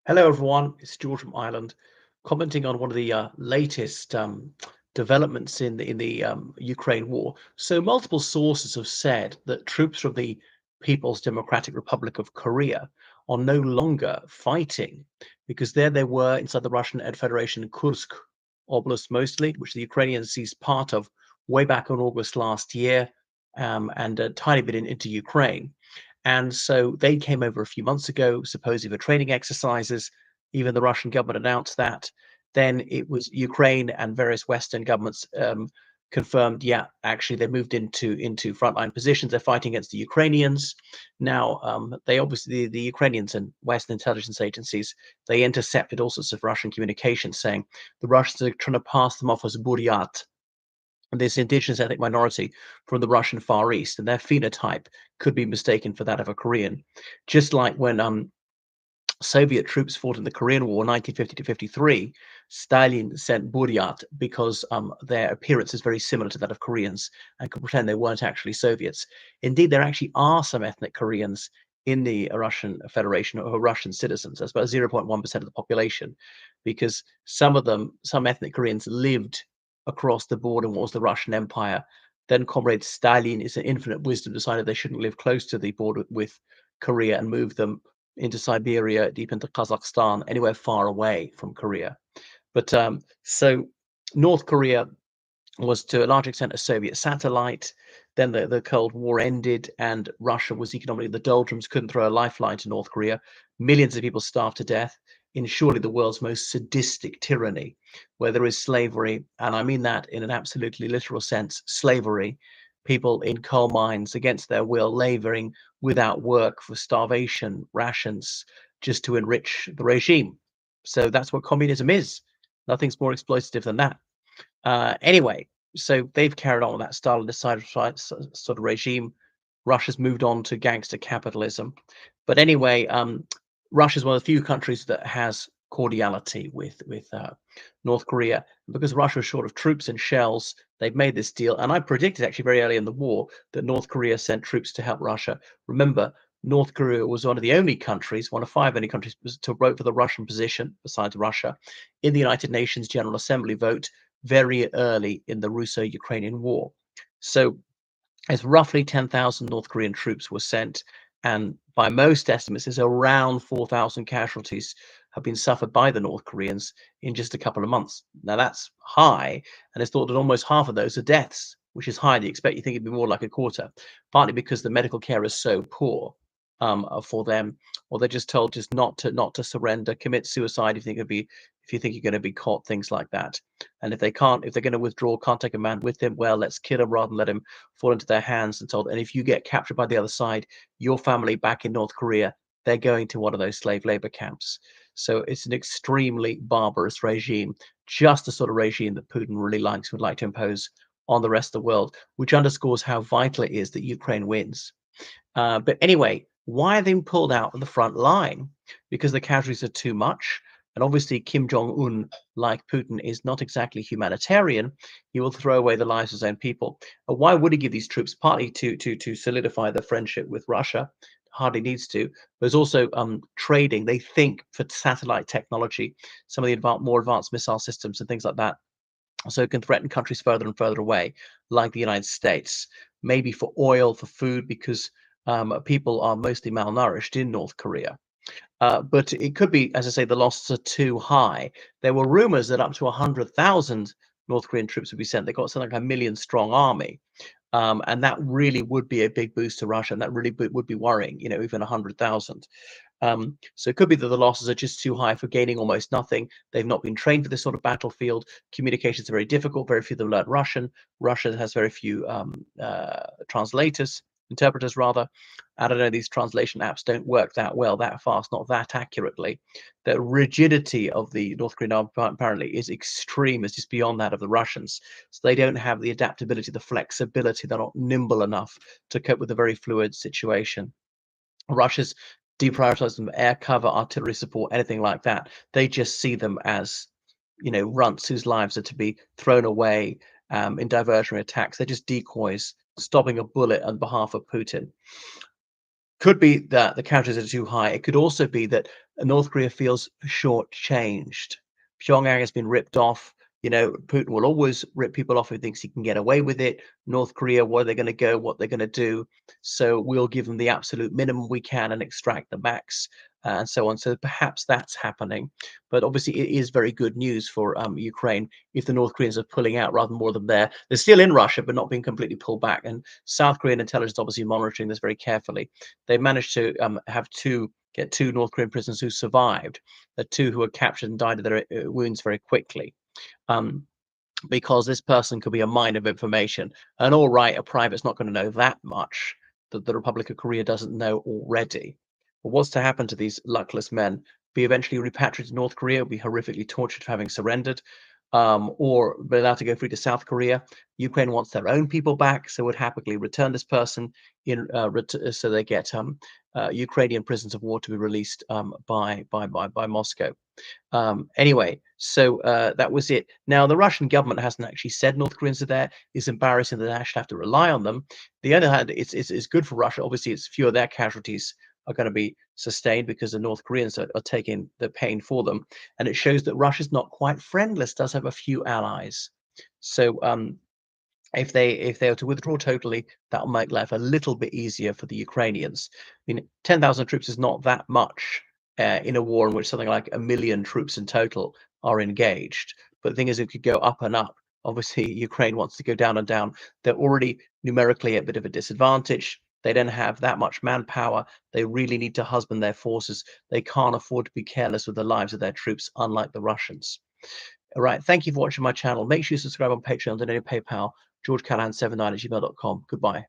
Hello, everyone. It's George from Ireland, commenting on one of the latest developments in the Ukraine war. So, multiple sources have said that troops from the People's Democratic Republic of Korea are no longer fighting because there they were inside the Russian Federation Kursk Oblast, mostly, which the Ukrainians seized part of way back in August last year, and a tiny bit into Ukraine. And so they came over a few months ago, supposedly for training exercises. Even the Russian government announced that. Then it was Ukraine and various Western governments confirmed, yeah, actually they moved into frontline positions. They're fighting against the Ukrainians. Now, they obviously the Ukrainians and Western intelligence agencies, they intercepted all sorts of Russian communications saying the Russians are trying to pass them off as Buryat, this indigenous ethnic minority from the Russian Far East, and their phenotype could be mistaken for that of a Korean. Just like when Soviet troops fought in the Korean War, 1950 to 53, Stalin sent Buryat because their appearance is very similar to that of Koreans and could pretend they weren't actually Soviets. Indeed, there actually are some ethnic Koreans in the Russian Federation who are Russian citizens. That's about 0.1% of the population, because some of them, some ethnic Koreans lived across the border in what was the Russian Empire. Then Comrade Stalin, in infinite wisdom, decided they shouldn't live close to the border with Korea and moved them into Siberia, deep into Kazakhstan, anywhere far away from Korea. But so North Korea was to a large extent a Soviet satellite. Then the Cold War ended, and Russia was economically in the doldrums, couldn't throw a lifeline to North Korea. Millions of people starved to death in surely the world's most sadistic tyranny, where there is slavery, and I mean that in an absolutely literal sense, slavery. People in coal mines against their will, laboring without work for starvation, rations, just to enrich the regime. So that's what communism is. Nothing's more exploitative than that. Anyway, so they've carried on with that Stalinist sort of regime. Russia's moved on to gangster capitalism. But anyway, Russia's one of the few countries that has cordiality with North Korea. Because Russia is short of troops and shells, they've made this deal. And I predicted actually very early in the war that North Korea sent troops to help Russia. Remember, North Korea was one of the only countries, one of five only countries to vote for the Russian position, besides Russia, in the United Nations General Assembly vote very early in the Russo-Ukrainian War. So as roughly 10,000 North Korean troops were sent, and by most estimates, there's around 4,000 casualties have been suffered by the North Koreans in just a couple of months. Now that's high, and it's thought that almost half of those are deaths, which is high. You think it'd be more like a quarter, partly because the medical care is so poor for them, or they're just told just not to surrender, commit suicide if you think you're going to be caught, things like that. And if they're going to withdraw, can't take a man with them, well, let's kill him rather than let him fall into their hands and told. And if you get captured by the other side, your family back in North Korea, they're going to one of those slave labor camps. So it's an extremely barbarous regime, just the sort of regime that Putin really would like to impose on the rest of the world, which underscores how vital it is that Ukraine wins. But anyway, why are they pulled out of the front line? Because the casualties are too much. And obviously, Kim Jong Un, like Putin, is not exactly humanitarian. He will throw away the lives of his own people. Why would he give these troops? Partly to solidify the friendship with Russia. Hardly needs to. There's also trading. They think for satellite technology, some of the more advanced missile systems and things like that, so it can threaten countries further and further away, like the United States. Maybe for oil, for food, because people are mostly malnourished in North Korea. But it could be, as I say, the losses are too high. There were rumors that up to 100,000 North Korean troops would be sent. They got something like a million-strong army. And that really would be a big boost to Russia, and that really would be worrying, even 100,000. So it could be that the losses are just too high for gaining almost nothing. They've not been trained for this sort of battlefield. Communications are very difficult. Very few of them learn Russian. Russia has very few interpreters rather. I don't know, these translation apps don't work that well, that fast, not that accurately. The rigidity of the North Korean army apparently is extreme. It's just beyond that of the Russians. So they don't have the adaptability, the flexibility. They're not nimble enough to cope with a very fluid situation. Russia's deprioritized them air cover, artillery support, anything like that. They just see them as, runts whose lives are to be thrown away in diversionary attacks. They're just decoys, stopping a bullet on behalf of Putin. Could be that the casualties are too high. It could also be that North Korea feels shortchanged. Pyongyang has been ripped off. Putin will always rip people off who thinks he can get away with it. North Korea, where they're going to go, what they're going to do. So we'll give them the absolute minimum we can and extract the max, and so on. So perhaps that's happening. But obviously, it is very good news for Ukraine if the North Koreans are pulling out rather than more of them there. They're still in Russia, but not being completely pulled back. And South Korean intelligence obviously monitoring this very carefully. They managed to get two North Korean prisoners who survived, the two who were captured and died of their wounds very quickly. Um, because this person could be a mine of information. And all right, a private's not going to know that much that the Republic of Korea doesn't know already. But what's to happen to these luckless men? Be eventually repatriated to North Korea, be horrifically tortured for having surrendered, or be allowed to go free to South Korea. Ukraine wants their own people back, so would happily return this person so they get Ukrainian prisoners of war to be released by Moscow. Anyway, so that was it. Now, the Russian government hasn't actually said North Koreans are there. It's embarrassing that they actually have to rely on them. The other hand, it's good for Russia. Obviously, it's fewer of their casualties are going to be sustained because the North Koreans are taking the pain for them. And it shows that Russia's not quite friendless, does have a few allies. So if they are to withdraw totally, that'll make life a little bit easier for the Ukrainians. I mean, 10,000 troops is not that much in a war in which something like 1 million troops in total are engaged. But the thing is, it could go up and up. Obviously, Ukraine wants to go down and down. They're already numerically at a bit of a disadvantage. They don't have that much manpower. They really need to husband their forces. They can't afford to be careless with the lives of their troops, unlike the Russians. All right. Thank you for watching my channel. Make sure you subscribe on Patreon, donate PayPal, georgecallahan79@gmail.com. Goodbye.